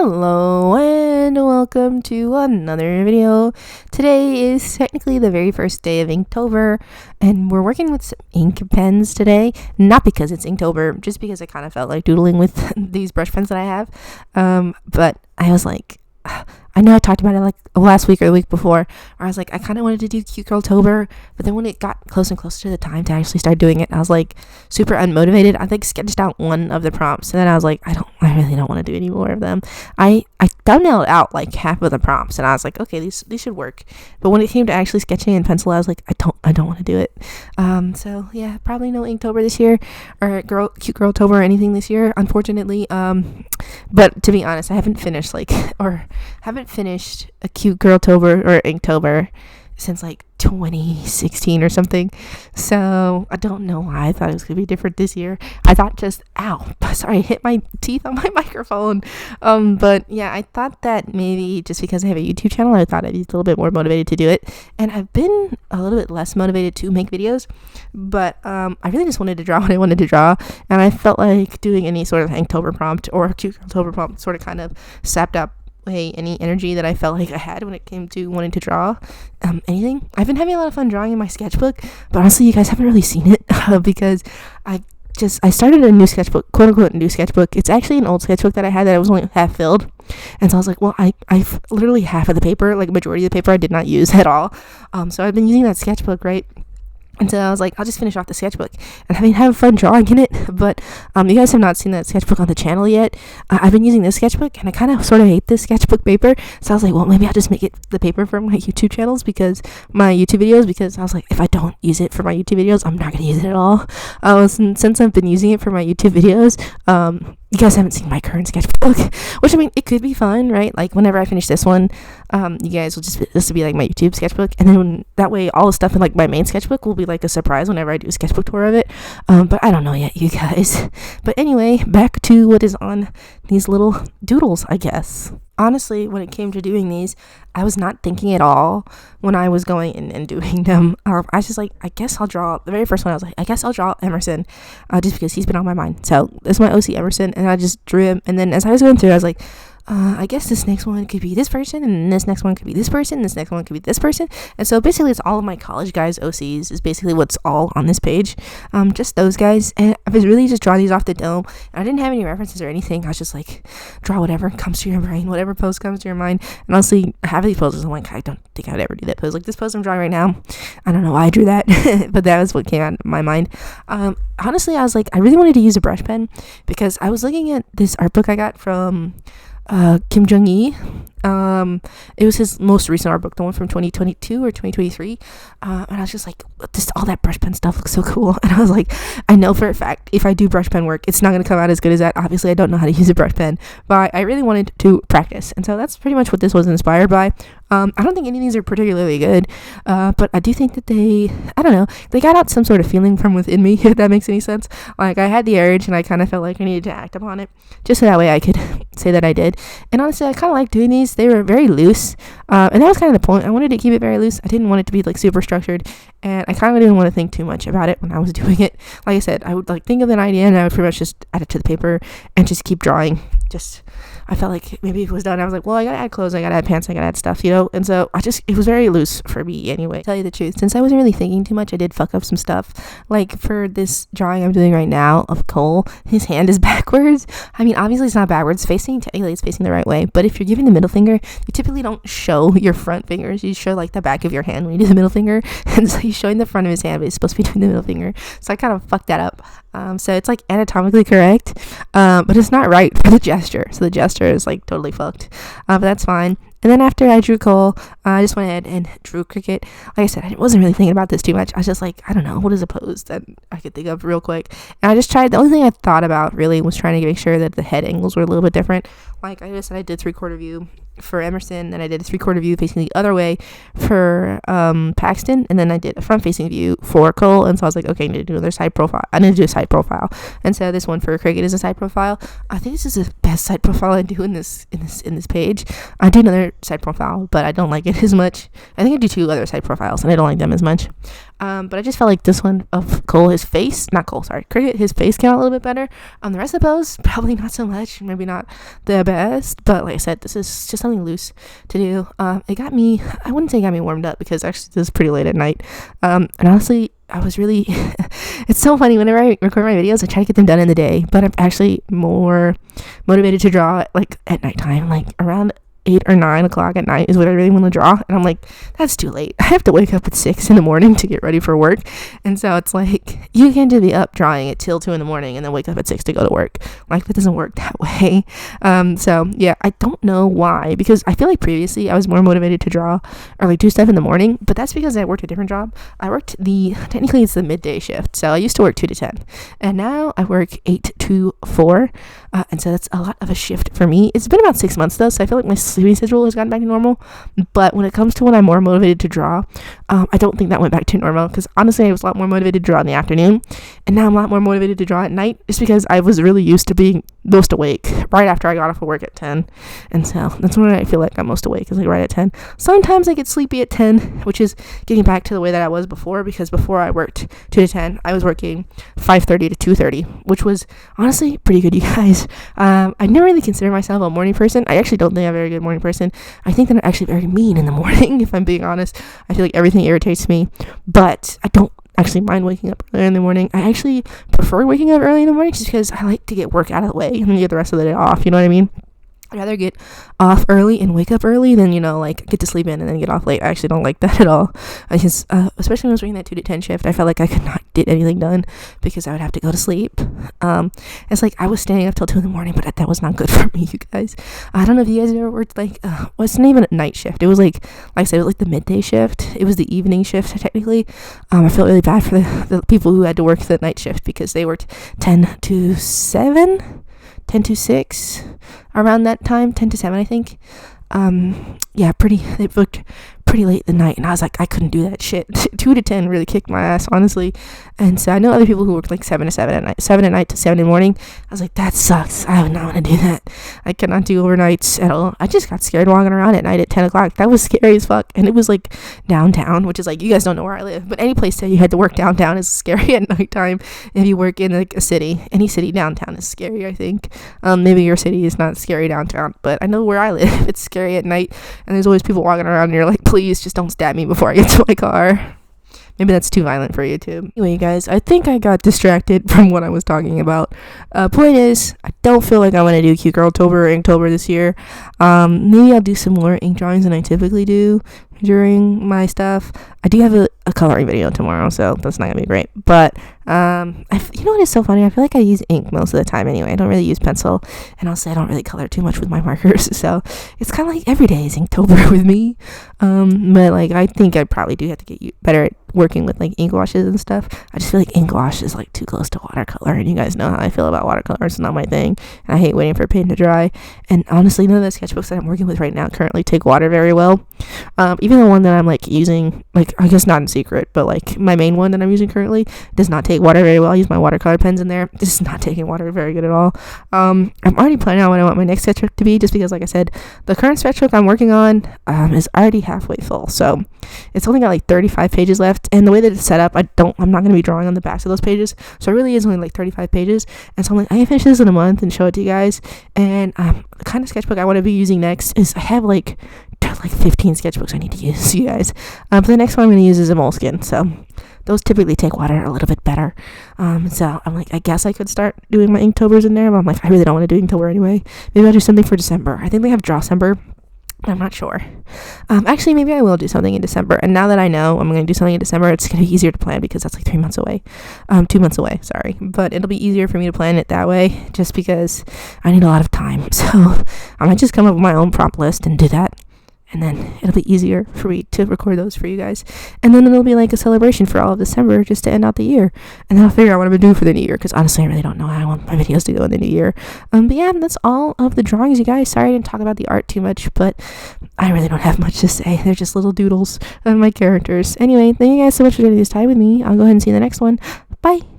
Hello and welcome to another video. Today is technically the very first day of Inktober, and we're working with some ink pens today. Not because it's Inktober, just because I kind of felt like doodling with these brush pens that I have. But I was like, I know I talked about it like last week or the week before, where I was like, I kind of wanted to do Cute Girltober, but then when it got closer and closer to the time to actually start doing it, I was like super unmotivated. I think sketched out one of the prompts, and then I was like, I really don't want to do any more of them. I thumbnailed out like half of the prompts, and I was like, okay, these should work. But when it came to actually sketching in pencil, I was like, I don't want to do it. So yeah, probably no Inktober this year, or Cute Girltober or anything this year, unfortunately. But to be honest, I haven't finished a Cute Girltober or Inktober since like 2016 or something. So I don't know why I thought it was gonna be different this year. I thought I hit my teeth on my microphone. But yeah, I thought that maybe just because I have a YouTube channel, I thought I'd be a little bit more motivated to do it. And I've been a little bit less motivated to make videos, but I really just wanted to draw what I wanted to draw, and I felt like doing any sort of Inktober prompt or Cute Girltober prompt sort of kind of sapped up any energy that I felt like I had when it came to wanting to draw anything. I've been having a lot of fun drawing in my sketchbook, but honestly, you guys haven't really seen it because I started a new sketchbook, quote unquote new sketchbook. It's actually an old sketchbook that I had that I was only half filled, and so I was like, well, I've literally half of the paper, like majority of the paper, I did not use at all. So I've been using that sketchbook, right? And so I was like, I'll just finish off the sketchbook. And I've been having fun drawing in it. But you guys have not seen that sketchbook on the channel yet. I've been using this sketchbook, and I kind of sort of hate this sketchbook paper. So I was like, well, maybe I'll just make it the paper for my YouTube channels, because I was like, if I don't use it for my YouTube videos, I'm not going to use it at all. Since I've been using it for my YouTube videos, you guys haven't seen my current sketchbook, which, I mean, it could be fun, right? Like, whenever I finish this one, you guys will this will be like my YouTube sketchbook, and then that way all the stuff in like my main sketchbook will be like a surprise whenever I do a sketchbook tour of it. But I don't know yet, you guys. But anyway, back to what is on these little doodles, I guess. Honestly, when it came to doing these, I was not thinking at all when I was going in and doing them. I was just like, I guess I'll draw, the very first one I was like, I guess I'll draw Emerson, just because he's been on my mind. So this is my OC Emerson, and I just drew him. And then as I was going through, I was like, I guess this next one could be this person, and this next one could be this person, and this next one could be this person. And so basically it's all of my college guys' OCs is basically what's all on this page. Just those guys. And I was really just drawing these off the dome, and I didn't have any references or anything. I was just like, draw whatever comes to your brain, whatever pose comes to your mind. And honestly, half of these poses, I'm like, I don't think I would ever do that pose. Like this pose I'm drawing right now, I don't know why I drew that, but that was what came out of my mind. Honestly, I was like, I really wanted to use a brush pen, because I was looking at this art book I got from Kim Jung-hee. It was his most recent art book, the one from 2022 or 2023, and I was just like, all that brush pen stuff looks so cool. And I was like, I know for a fact if I do brush pen work, it's not going to come out as good as that. Obviously, I don't know how to use a brush pen, but I really wanted to practice, and so that's pretty much what this was inspired by. I don't think any of these are particularly good, but I do think that they got out some sort of feeling from within me, if that makes any sense. Like, I had the urge, and I kind of felt like I needed to act upon it, just so that way I could say that I did. And honestly, I kind of like doing these. They were very loose, and that was kind of the point. I wanted to keep it very loose. I didn't want it to be like super structured, and I kind of didn't want to think too much about it when I was doing it. Like I said, I would like think of an idea, and I would pretty much just add it to the paper and just keep drawing. I felt like maybe if it was done, I was like, well, I gotta add clothes, I gotta add pants, I gotta add stuff, and so it was very loose for me anyway. To tell you the truth, since I wasn't really thinking too much, I did fuck up some stuff. Like for this drawing I'm doing right now of Cole, his hand is backwards. I mean, obviously it's not backwards facing, technically it's facing the right way, but if you're giving the middle finger, you typically don't show your front fingers, you show like the back of your hand when you do the middle finger, and so he's showing the front of his hand, but he's supposed to be doing the middle finger, so I kind of fucked that up. So it's like anatomically correct, but it's not right for the gesture, so the gesture is like totally fucked, but that's fine. And then after I drew Cole, I just went ahead and drew Cricket. Like I said, I wasn't really thinking about this too much. I was just like, I don't know, what is a pose that I could think of real quick? And I just tried, the only thing I thought about really was trying to make sure that the head angles were a little bit different. Like I just said, I did 3/4 view for Emerson, then I did a 3/4 view facing the other way for Paxton, and then I did a front facing view for Cole. And so I was like, okay, I need to do another side profile. I need to do a side profile, and so this one for Cricket is a side profile. I think this is the best side profile I do in this page. I do another side profile, but I don't like it as much. I think I do 2 other side profiles, and I don't like them as much. But I just felt like this one of Cole, Cricket, his face came out a little bit better. The rest of the pose, probably not so much, maybe not the best, but like I said, this is just something loose to do. It got me, I wouldn't say it got me warmed up, because actually this is pretty late at night, and honestly, I was really, it's so funny, whenever I record my videos, I try to get them done in the day, but I'm actually more motivated to draw, like, at nighttime, like, around 8 or 9 o'clock at night is what I really want to draw, and I'm like, that's too late. I have to wake up at 6 in the morning to get ready for work, and so it's like, you can't just be up drawing it till 2 in the morning and then wake up at 6 to go to work. Like, that doesn't work that way. So yeah, I don't know why, because I feel like previously I was more motivated to draw or like do stuff in the morning, but that's because I worked a different job. I worked technically it's the midday shift, so I used to work 2 to 10, and now I work 8 to 4, and so that's a lot of a shift for me. It's been about 6 months though, so I feel like my sleeping schedule has gotten back to normal, but when it comes to when I'm more motivated to draw, I don't think that went back to normal, because honestly I was a lot more motivated to draw in the afternoon, and now I'm a lot more motivated to draw at night, just because I was really used to being most awake right after I got off of work at 10, and so that's when I feel like I'm most awake, is like right at 10. Sometimes I get sleepy at 10, which is getting back to the way that I was before, because before I worked 2 to 10, I was working 5:30 to 2:30, which was honestly pretty good, you guys. I never really consider myself a morning person. I actually don't think I'm a very good morning person. I think that I'm actually very mean in the morning, if I'm being honest. I feel like everything irritates me, but I don't actually mind waking up early in the morning. I actually prefer waking up early in the morning just because I like to get work out of the way and then get the rest of the day off, you know what I mean? I'd rather get off early and wake up early than, like, get to sleep in and then get off late. I actually don't like that at all. I just, especially when I was working that 2 to 10 shift, I felt like I could not get anything done because I would have to go to sleep. It's like I was staying up till 2 in the morning, but that was not good for me, you guys. I don't know if you guys ever worked, like, it's not even a night shift. It was like I said, it was like the midday shift. It was the evening shift, technically. I felt really bad for the people who had to work the night shift because they worked 10 to 7, 10 to 6, around that time, 10 to 7, I think. They booked pretty late the night, and I was like, I couldn't do that shit. 2 to 10 really kicked my ass, honestly. And so I know other people who work like 7 at night to 7 in the morning. I was like, that sucks. I would not want to do that. I cannot do overnights at all. I just got scared walking around at night at 10 o'clock. That was scary as fuck. And it was like downtown, which is like, you guys don't know where I live, but any place that you had to work downtown is scary at nighttime. If you work in like a city, any city downtown is scary, I think. Maybe your city is not scary downtown, but I know where I live, it's scary at night, and there's always people walking around and you're like, please just don't stab me before I get to my car. Maybe that's too violent for YouTube. Anyway, you guys, I think I got distracted from what I was talking about. Point is, I don't feel like I want to do Cute Girltober or Inktober this year. Maybe I'll do some more ink drawings than I typically do during my stuff. I do have a coloring video tomorrow, so that's not gonna be great. But you know what is so funny? I feel like I use ink most of the time anyway. I don't really use pencil, and also I don't really color too much with my markers. So it's kind of like every day is Inktober with me. But like I think I probably do have to get better at working with like ink washes and stuff. I just feel like ink wash is like too close to watercolor, and you guys know how I feel about watercolor. It's not my thing, and I hate waiting for paint to dry. And honestly, none of the sketchbooks that I'm working with right now currently take water very well. Even the one that I'm like using, like I guess not in secret, but like my main one that I'm using currently does not take water very well. I use my watercolor pens in there. This is not taking water very good at all. I'm already planning out what I want my next sketchbook to be, just because like I said, the current sketchbook I'm working on is already halfway full, so it's only got like 35 pages left, and the way that it's set up, I'm not going to be drawing on the backs of those pages, so it really is only like 35 pages, and so I'm like, I can finish this in a month and show it to you guys. And the kind of sketchbook I want to be using next is, I have like 15 sketchbooks I need to use, you guys. But the next one I'm going to use is a moleskin, so those typically take water a little bit better. So I'm like, I guess I could start doing my Inktovers in there, but I'm like, I really don't want to do Inktober anyway. Maybe I'll do something for December. I think they have Drawcember, but I'm not sure. Actually, maybe I will do something in December. And now that I know I'm going to do something in December, it's going to be easier to plan because that's like 3 months away. 2 months away, sorry. But it'll be easier for me to plan it that way just because I need a lot of time. So I might just come up with my own prompt list and do that. And then it'll be easier for me to record those for you guys. And then it'll be like a celebration for all of December just to end out the year. And then I'll figure out what I'm going to do for the new year, because honestly, I really don't know how I want my videos to go in the new year. But yeah, that's all of the drawings, you guys. Sorry I didn't talk about the art too much, but I really don't have much to say. They're just little doodles of my characters. Anyway, thank you guys so much for spending this time with me. I'll go ahead and see you in the next one. Bye.